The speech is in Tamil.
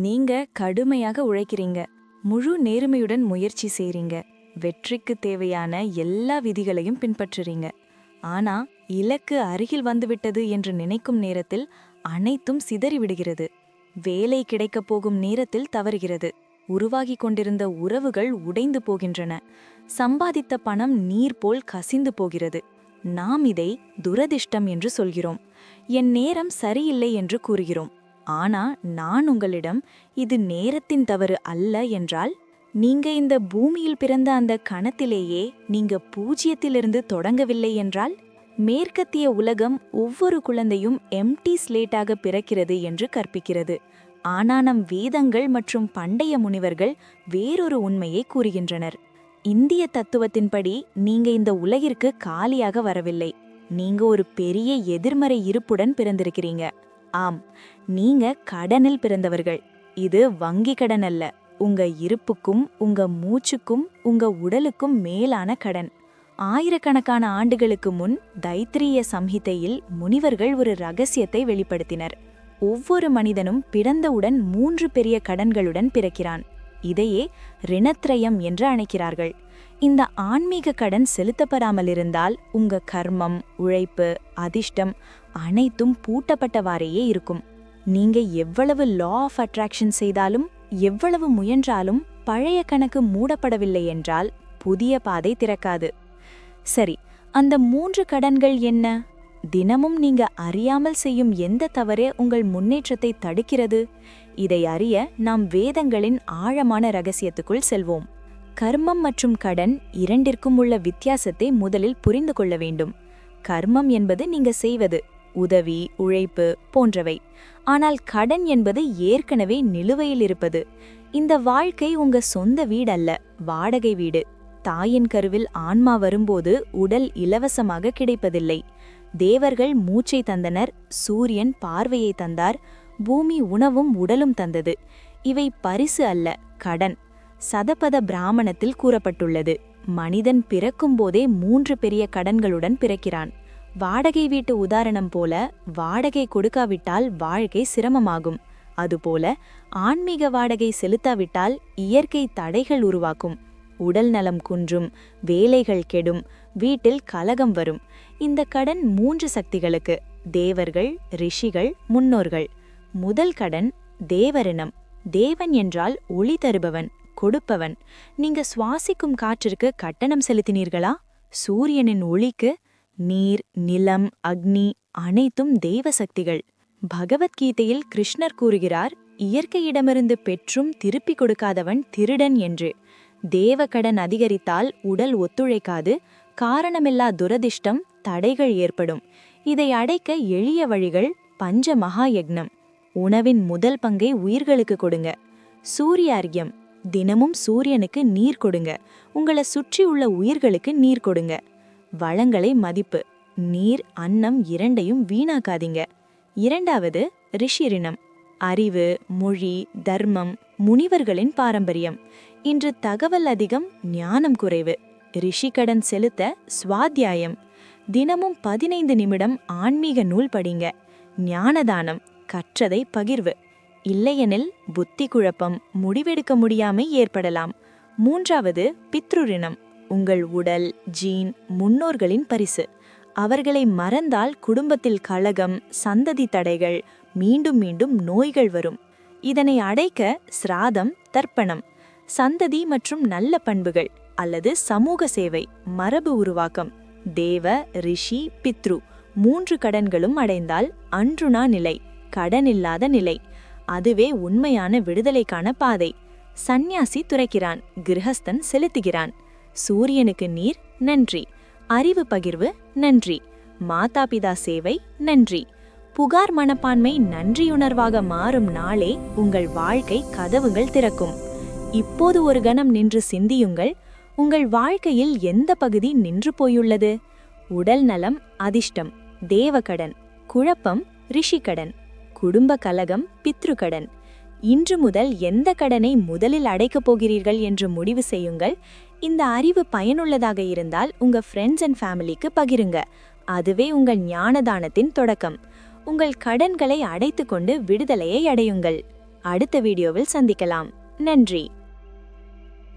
நீங்க கடுமையாக உழைக்கிறீங்க, முழு நேர்மையுடன் முயற்சி செய்றீங்க, வெற்றிக்கு தேவையான எல்லா விதிகளையும் பின்பற்றுறீங்க. ஆனா இலக்கு அருகில் வந்துவிட்டது என்று நினைக்கும் நேரத்தில் அனைத்தும் சிதறிவிடுகிறது. வேலை கிடைக்கப் போகும் நேரத்தில் தவறுகிறது. உருவாகிக் கொண்டிருந்த உறவுகள் உடைந்து போகின்றன. சம்பாதித்த பணம் நீர் போல் கசிந்து போகிறது. நாம் இதை துரதிர்ஷ்டம் என்று சொல்கிறோம். என் நேரம் சரியில்லை என்று கூறுகிறோம். ஆனா நான் உங்களிடம் இது நேரத்தின் தவறு அல்ல என்றால், நீங்க இந்த பூமியில் பிறந்த அந்த கணத்திலேயே நீங்க பூஜ்யத்திலிருந்து தொடங்கவில்லை என்றால், மேற்கத்திய உலகம் ஒவ்வொரு குழந்தையும் எம்டி ஸ்லேட்டாக பிறக்கிறது என்று கற்பிக்கிறது. ஆனா நம் வேதங்கள் மற்றும் பண்டைய முனிவர்கள் வேறொரு உண்மையை கூறுகின்றனர். இந்திய தத்துவத்தின்படி நீங்க இந்த உலகிற்கு காலியாக வரவில்லை. நீங்க ஒரு பெரிய எதிர்மறை இருப்புடன் பிறந்திருக்கிறீங்க. ஆம், நீங்க கடனில் பிறந்தவர்கள். இது வங்கி கடன் அல்ல, உங்க இருப்புக்கும் உங்க மூச்சுக்கும் உங்க உடலுக்கும் மேலான கடன். ஆயிரக்கணக்கான ஆண்டுகளுக்கு முன் தைத்திரிய சம்ஹிதையில் முனிவர்கள் ஒரு ரகசியத்தை வெளிப்படுத்தினர். ஒவ்வொரு மனிதனும் பிறந்தவுடன் 3 பெரிய கடன்களுடன் பிறக்கிறான். இதையே ரிணத்ரயம் என்று அழைக்கிறார்கள். இந்த ஆன்மீக கடன் செலுத்தப்படாமல் இருந்தால் உங்க கர்மம், உழைப்பு, அதிர்ஷ்டம் அனைத்தும் பூட்டப்பட்டவாறேயே இருக்கும். நீங்க எவ்வளவு லா ஆஃப் அட்ராக்ஷன் செய்தாலும், எவ்வளவு முயன்றாலும் பழைய கணக்கு மூடப்படவில்லை என்றால் புதிய பாதை திறக்காது. சரி, அந்த 3 கடன்கள் என்ன? தினமும் நீங்க அறியாமல் செய்யும் எந்த தவறே உங்கள் முன்னேற்றத்தை தடுக்கிறது? இதை அறிய நாம் வேதங்களின் ஆழமான ரகசியத்துக்குள் செல்வோம். கர்மம் மற்றும் கடன் இரண்டிற்கும் உள்ள வித்தியாசத்தை முதலில் புரிந்து கொள்ள வேண்டும். கர்மம் என்பது நீங்க செய்வது, உதவி, உழைப்பு போன்றவை. ஆனால் கடன் என்பது ஏற்கனவே நிலுவையில் இருப்பது. இந்த வாழ்க்கை உங்க சொந்த வீடல்ல, வாடகை வீடு. தாயின் கருவில் ஆன்மா வரும்போது உடல் இலவசமாக கிடைப்பதில்லை. தேவர்கள் மூச்சை தந்தனர், சூரியன் பார்வையை தந்தார், பூமி உணவும் உடலும் தந்தது. இவை பரிசு அல்ல, கடன். சதபத பிராமணத்தில் கூறப்பட்டுள்ளது, மனிதன் பிறக்கும்போதே 3 பெரிய கடன்களுடன் பிறக்கிறான். வாடகை வீட்டு உதாரணம் போல, வாடகை கொடுக்காவிட்டால் வாழ்க்கை சிரமமாகும். அதுபோல ஆன்மீக வாடகை செலுத்தாவிட்டால் இயற்கை தடைகள் உருவாக்கும். உடல் நலம் குன்றும், வேலைகள் கெடும், வீட்டில் கலகம் வரும். இந்த கடன் 3 சக்திகளுக்கு: தேவர்கள், ரிஷிகள், முன்னோர்கள். முதல் கடன் தேவரினம். தேவன் என்றால் ஒளி தருபவன், கொடுப்பவன். நீங்க சுவாசிக்கும் காற்றிற்கு கட்டணம் செலுத்தினீர்களா? சூரியனின் ஒளிக்கு? நீர், நிலம், அக்னி அனைத்தும் தெய்வ சக்திகள். பகவத்கீதையில் கிருஷ்ணர் கூறுகிறார், இயற்கையிடமிருந்து பெற்றும் திருப்பி கொடுக்காதவன் திருடன் என்று. தேவ கடன் அதிகரித்தால் உடல் ஒத்துழைக்காது, காரணமில்லா துரதிர்ஷ்டம், தடைகள் ஏற்படும். இதை அடைக்க எளிய வழிகள்: பஞ்ச மகா யக்னம். உணவின் முதல் பங்கை உயிர்களுக்கு கொடுங்க. சூரியார்யம். தினமும் சூரியனுக்கு நீர் கொடுங்க. உங்களை சுற்றி உள்ள உயிர்களுக்கு நீர் கொடுங்க. வளங்களை மதிப்பு. நீர், அன்னம் இரண்டையும் வீணாக்காதீங்க. இரண்டாவது ரிஷிரினம். அறிவு, மொழி, தர்மம், முனிவர்களின் பாரம்பரியம். இன்று தகவல் அதிகம், ஞானம் குறைவு. ரிஷி கடன் செலுத்த ஸ்வாத்தியாயம். தினமும் 15 நிமிடம் ஆன்மீக நூல் படிங்க. ஞானதானம், கற்றதை பகிர்வு. இல்லையெனில் புத்தி குழப்பம், முடிவெடுக்க முடியாமை ஏற்படலாம். மூன்றாவது பித்ருரினம். உங்கள் உடல், ஜீன், முன்னோர்களின் பரிசு. அவர்களை மறந்தால் குடும்பத்தில் கலகம், சந்ததி தடைகள், மீண்டும் மீண்டும் நோய்கள் வரும். இதனை அடைக்க சிராதம், தர்ப்பணம். சந்ததி மற்றும் நல்ல பண்புகள் அல்லது சமூக சேவை, மரபு உருவாக்கம். தேவ, ரிஷி, பித்ரு 3 கடன்களும் அடைந்தால் அன்றுணா நிலை, கடனில்லாத நிலை. அதுவே உண்மையான விடுதலைக்கான பாதை. சந்நியாசி துரைக்கிறான், கிரகஸ்தன் செலுத்துகிறான். சூரியனுக்கு நீர், நன்றி. அறிவு பகிர்வு, நன்றி. மாதாபிதா சேவை, நன்றி. புகார் மனப்பான்மை நன்றியுணர்வாக மாறும் நாளே உங்கள் வாழ்க்கை கதவுகள் திறக்கும். இப்போது ஒரு கணம் நின்று சிந்தியுங்கள். உங்கள் வாழ்க்கையில் எந்த பகுதி நின்று போயுள்ளது? உடல் நலம் அதிர்ஷ்டம், தேவகடன். குழப்பம் ரிஷிகடன். குடும்ப கலகம் பித்ருகடன். இன்று முதல் எந்த கடனை முதலில் அடைக்கப் போகிறீர்கள் என்று முடிவு செய்யுங்கள். இந்த அறிவு பயனுள்ளதாக இருந்தால் உங்க ஃப்ரெண்ட்ஸ் அண்ட் ஃபேமிலிக்கு பகிருங்க. அதுவே உங்கள் ஞானதானத்தின் தொடக்கம். உங்கள் கடன்களை அடைத்துக்கொண்டு விடுதலையை அடையுங்கள். அடுத்த வீடியோவில் சந்திக்கலாம். நன்றி.